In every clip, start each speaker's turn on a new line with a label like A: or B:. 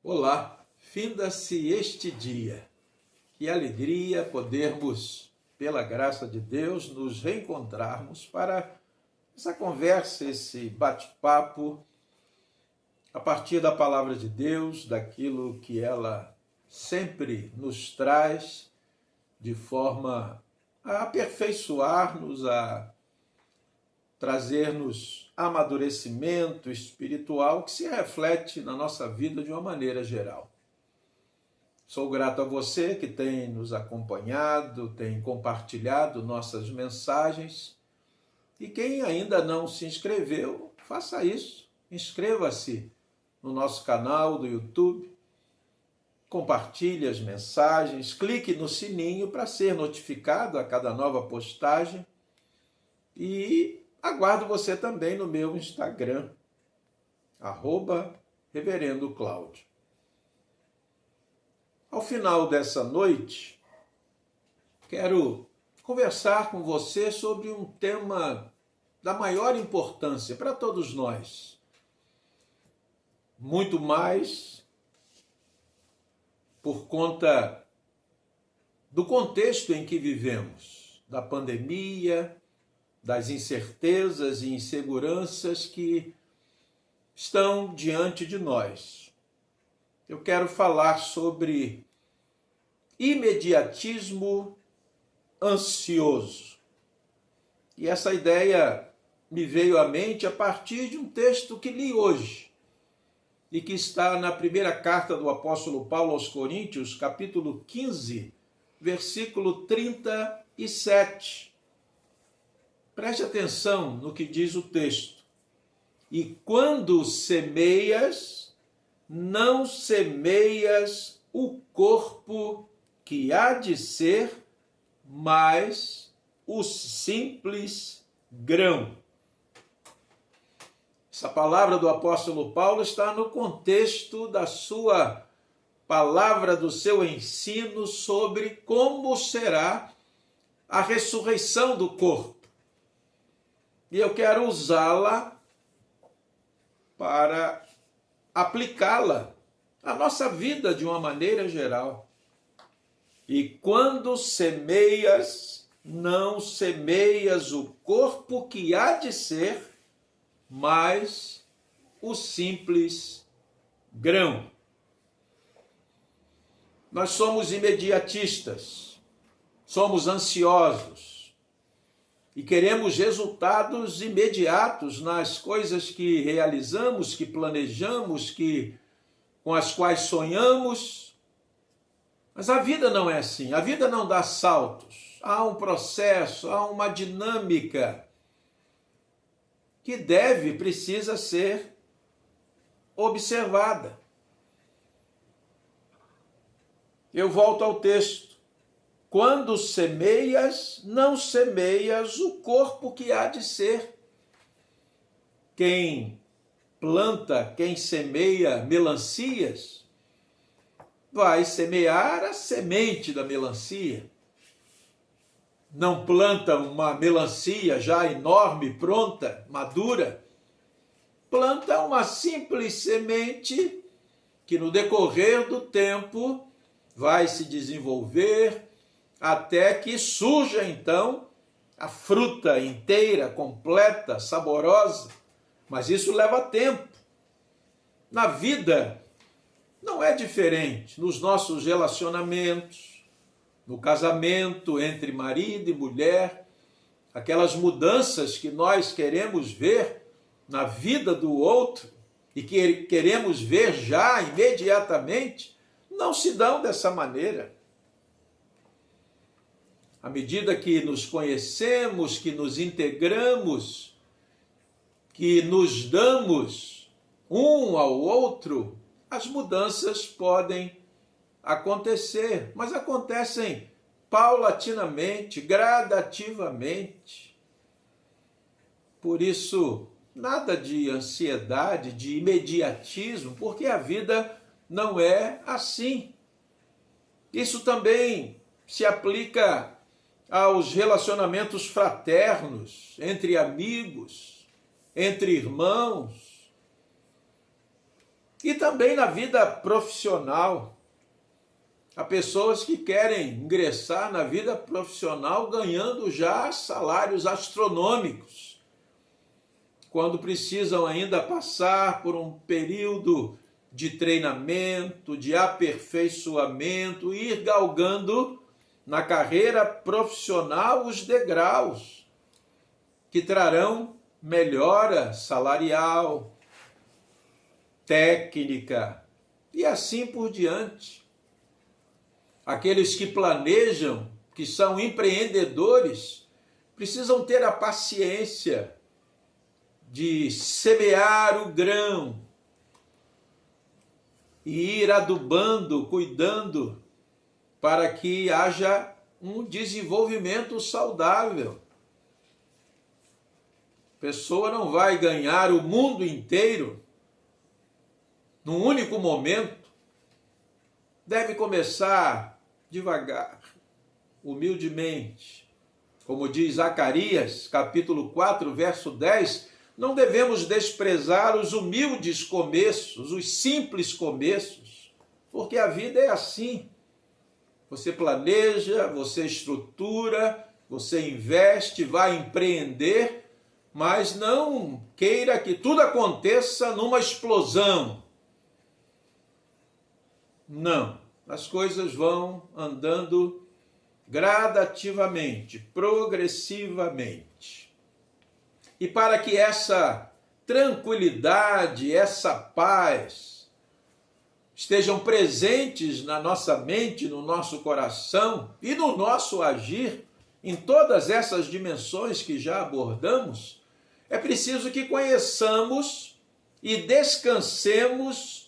A: Olá, finda-se este dia. Que alegria podermos, pela graça de Deus, nos reencontrarmos para essa conversa, esse bate-papo, a partir da palavra de Deus, daquilo que ela sempre nos traz, de forma a aperfeiçoar-nos, a trazer-nos amadurecimento espiritual que se reflete na nossa vida de uma maneira geral. Sou grato a você que tem nos acompanhado, tem compartilhado nossas mensagens. E quem ainda não se inscreveu, faça isso. Inscreva-se no nosso canal do YouTube, compartilhe as mensagens, clique no sininho para ser notificado a cada nova postagem e aguardo você também no meu Instagram, @Reverendo Cláudio. Ao final dessa noite, quero conversar com você sobre um tema da maior importância para todos nós. Muito mais por conta do contexto em que vivemos, da pandemia, das incertezas e inseguranças que estão diante de nós. Eu quero falar sobre imediatismo ansioso. E essa ideia me veio à mente a partir de um texto que li hoje e que está na primeira carta do apóstolo Paulo aos Coríntios, capítulo 15, versículo 37. Preste atenção no que diz o texto. E quando semeias, não semeias o corpo que há de ser, mas o simples grão. Essa palavra do apóstolo Paulo está no contexto da sua palavra, do seu ensino sobre como será a ressurreição do corpo. E eu quero usá-la para aplicá-la à nossa vida de uma maneira geral. E quando semeias, não semeias o corpo que há de ser, mas o simples grão. Nós somos imediatistas, somos ansiosos e queremos resultados imediatos nas coisas que realizamos, que planejamos, com as quais sonhamos. Mas a vida não é assim, a vida não dá saltos. Há um processo, há uma dinâmica que precisa ser observada. Eu volto ao texto. Quando semeias, não semeias o corpo que há de ser. Quem planta, quem semeia melancias, vai semear a semente da melancia. Não planta uma melancia já enorme, pronta, madura. Planta uma simples semente que no decorrer do tempo vai se desenvolver até que surja então a fruta inteira, completa, saborosa. Mas isso leva tempo. Na vida não é diferente. Nos nossos relacionamentos, no casamento entre marido e mulher, aquelas mudanças que nós queremos ver na vida do outro e que queremos ver já imediatamente, não se dão dessa maneira. À medida que nos conhecemos, que nos integramos, que nos damos um ao outro, as mudanças podem acontecer, mas acontecem paulatinamente, gradativamente. Por isso, nada de ansiedade, de imediatismo, porque a vida não é assim. Isso também se aplica aos relacionamentos fraternos, entre amigos, entre irmãos. E também na vida profissional. Há pessoas que querem ingressar na vida profissional ganhando já salários astronômicos, quando precisam ainda passar por um período de treinamento, de aperfeiçoamento, ir galgando na carreira profissional os degraus que trarão melhora salarial, técnica e assim por diante. Aqueles que planejam, que são empreendedores, precisam ter a paciência de semear o grão e ir adubando, cuidando, para que haja um desenvolvimento saudável. A pessoa não vai ganhar o mundo inteiro num único momento. Deve começar devagar, humildemente. Como diz Zacarias, capítulo 4, verso 10, não devemos desprezar os humildes começos, os simples começos, porque a vida é assim. Você planeja, você estrutura, você investe, vai empreender, mas não queira que tudo aconteça numa explosão. Não, as coisas vão andando gradativamente, progressivamente. E para que essa tranquilidade, essa paz estejam presentes na nossa mente, no nosso coração e no nosso agir, em todas essas dimensões que já abordamos, é preciso que conheçamos e descansemos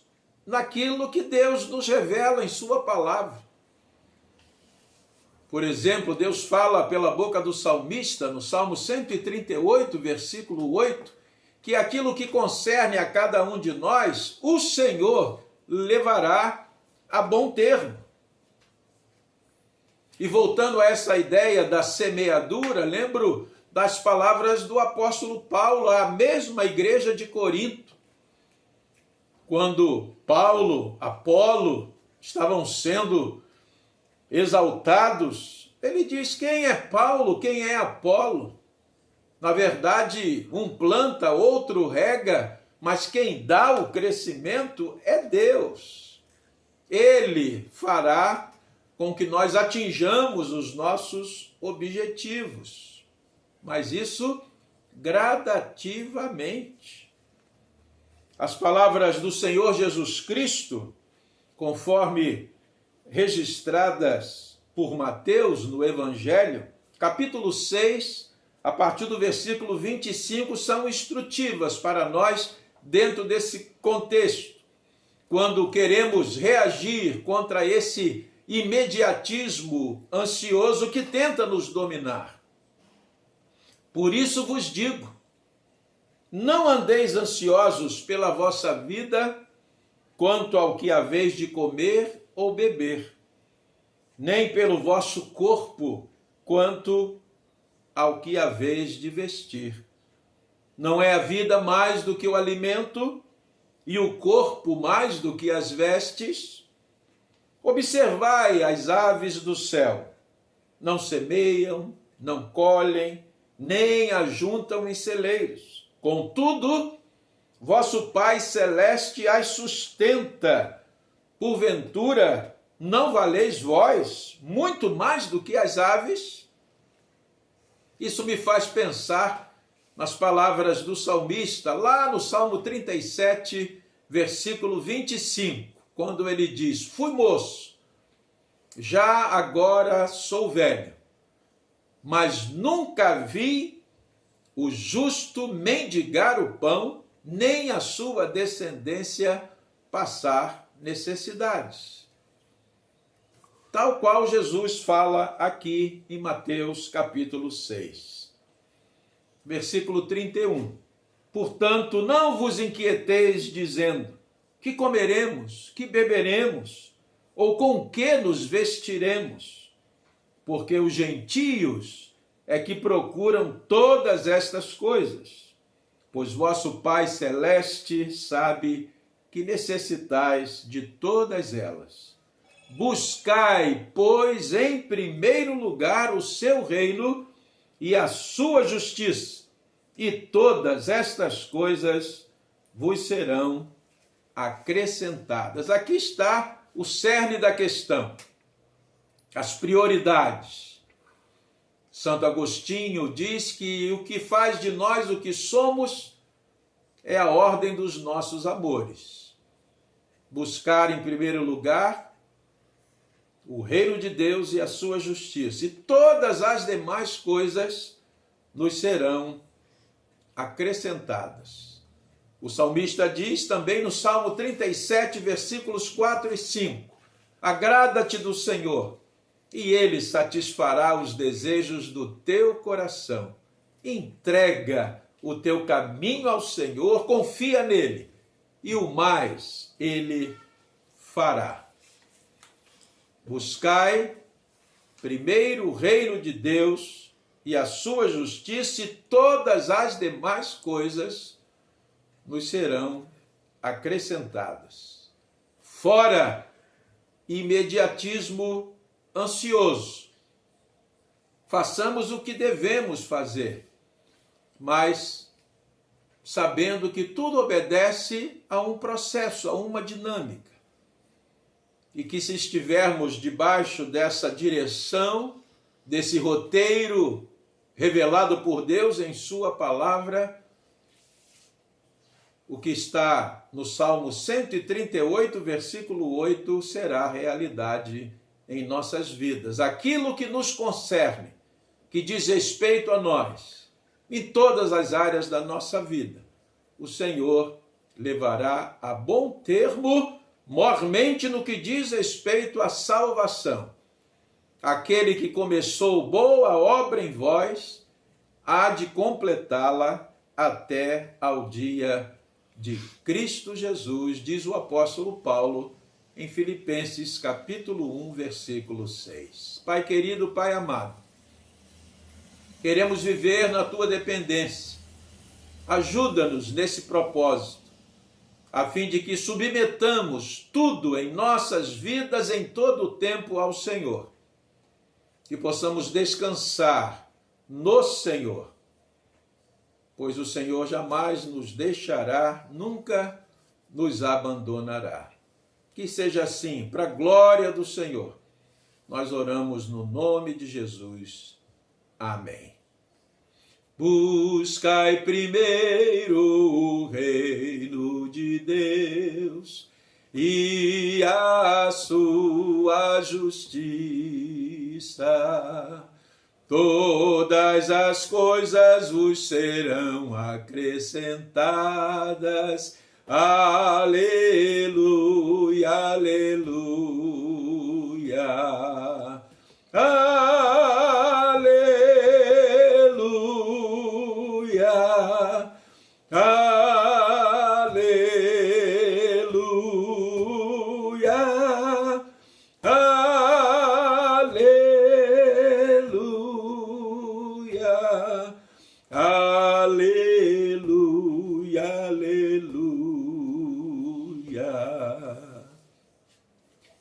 A: naquilo que Deus nos revela em sua palavra. Por exemplo, Deus fala pela boca do salmista, no Salmo 138, versículo 8, que aquilo que concerne a cada um de nós, o Senhor levará a bom termo. E voltando a essa ideia da semeadura, lembro das palavras do apóstolo Paulo à mesma igreja de Corinto, quando Paulo, Apolo estavam sendo exaltados. Ele diz: quem é Paulo, quem é Apolo? Na verdade, um planta, outro rega, mas quem dá o crescimento é Deus. Ele fará com que nós atinjamos os nossos objetivos, mas isso gradativamente. As palavras do Senhor Jesus Cristo, conforme registradas por Mateus no Evangelho, capítulo 6, a partir do versículo 25, são instrutivas para nós dentro desse contexto, quando queremos reagir contra esse imediatismo ansioso que tenta nos dominar. Por isso vos digo, não andeis ansiosos pela vossa vida, quanto ao que haveis de comer ou beber, nem pelo vosso corpo, quanto ao que haveis de vestir. Não é a vida mais do que o alimento, e o corpo mais do que as vestes? Observai as aves do céu, não semeiam, não colhem, nem ajuntam em celeiros. Contudo, vosso Pai Celeste as sustenta. Porventura, não valeis vós muito mais do que as aves? Isso me faz pensar nas palavras do salmista, lá no Salmo 37, versículo 25, quando ele diz: fui moço, já agora sou velho, mas nunca vi o justo mendigar o pão, nem a sua descendência passar necessidades. Tal qual Jesus fala aqui em Mateus capítulo 6. Versículo 31. Portanto, não vos inquieteis dizendo: que comeremos, que beberemos, ou com que nos vestiremos? Porque os gentios é que procuram todas estas coisas, pois vosso Pai Celeste sabe que necessitais de todas elas. Buscai, pois, em primeiro lugar o seu reino e a sua justiça, e todas estas coisas vos serão acrescentadas. Aqui está o cerne da questão, as prioridades. Santo Agostinho diz que o que faz de nós o que somos é a ordem dos nossos amores. Buscar em primeiro lugar o reino de Deus e a sua justiça, e todas as demais coisas nos serão acrescentadas. O salmista diz também no Salmo 37, versículos 4 e 5, agrada-te do Senhor, e ele satisfará os desejos do teu coração. Entrega o teu caminho ao Senhor, confia nele, e o mais ele fará. Buscai primeiro o reino de Deus e a sua justiça, e todas as demais coisas nos serão acrescentadas. Fora imediatismo ansioso. Façamos o que devemos fazer, mas sabendo que tudo obedece a um processo, a uma dinâmica. E que se estivermos debaixo dessa direção, desse roteiro revelado por Deus em sua palavra, o que está no Salmo 138, versículo 8, será realidade em nossas vidas. Aquilo que nos concerne, que diz respeito a nós, em todas as áreas da nossa vida, o Senhor levará a bom termo, mormente no que diz respeito à salvação. Aquele que começou boa obra em vós, há de completá-la até ao dia de Cristo Jesus, diz o apóstolo Paulo em Filipenses capítulo 1, versículo 6. Pai querido, Pai amado, queremos viver na tua dependência. Ajuda-nos nesse propósito, a fim de que submetamos tudo em nossas vidas em todo o tempo ao Senhor. Que possamos descansar no Senhor, pois o Senhor jamais nos deixará, nunca nos abandonará. Que seja assim, para a glória do Senhor. Nós oramos no nome de Jesus. Amém. Buscai primeiro o reino de Deus e a sua justiça. Todas as coisas vos serão acrescentadas. Aleluia, aleluia. Aleluia. Aleluia. Aleluia. Aleluia. Aleluia.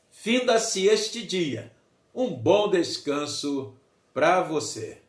A: Finda-se este dia. Um bom descanso para você.